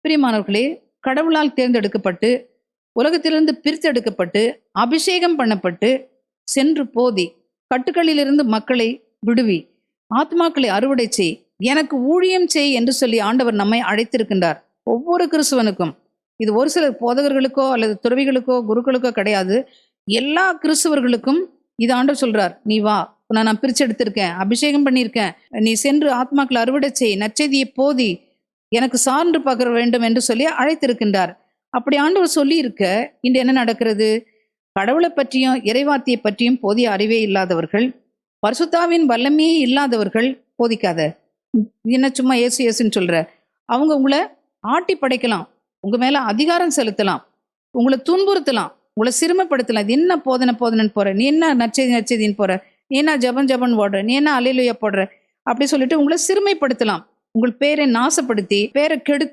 பிரியமானவர்களே, கடவுளால் தேர்ந்தெடுக்கப்பட்டு, உலகத்திலிருந்து பிரித்தெடுக்கப்பட்டு, அபிஷேகம் பண்ணப்பட்டு, சென்று போதி, கட்டுக்களிலிருந்து மக்களை விடுவி, ஆத்மாக்களை அறுவடை செய், எனக்கு ஊழியம் செய் என்று சொல்லி ஆண்டவர் நம்மை அழைத்திருக்கின்றார். ஒவ்வொரு கிறிஸ்துவனுக்கும். இது ஒரு சில போதகர்களுக்கோ அல்லது துறவிகளுக்கோ குருக்களுக்கோ கிடையாது. எல்லா கிறிஸ்தவர்களுக்கும் இது ஆண்டவர் சொல்றார். நீ வா, உன்னை நான் பிரிச்செடுத்திருக்கேன், அபிஷேகம் பண்ணியிருக்கேன், நீ சென்று ஆத்மாக்களை அறுவடை செய், நற்செய்தியை போதி, எனக்கு சான்று பகர வேண்டும் என்று சொல்லி அழைத்திருக்கின்றார். அப்படி ஆண்டவர் சொல்லி இருக்க இன்று என்ன நடக்கிறது? கடவுளை பற்றியும் இறைவார்த்தையை பற்றியும் போதிய அறிவே இல்லாதவர்கள், பரிசுத்தாவின் வல்லமையே இல்லாதவர்கள் போதிக்காத. என்ன சும்மா ஏசு ஏசுன்னு சொல்ற? அவங்க உங்களை ஆட்டி படைக்கலாம், உங்க மேல அதிகாரம் செலுத்தலாம், உங்களை துன்புறுத்தலாம், உங்களை சிறுமைப்படுத்தலாம். இது என்ன போதனைன்னு போற, நீ என்ன நற்செய்தின்னு போற, நீ என்ன ஜபன் போடுற, நீ என்ன அல்லேலூயா போடுற, அப்படி சொல்லிட்டு உங்களை சிறுமைப்படுத்தலாம். உங்கள் பேரை நாசப்படுத்தி பேரை கெடுத்து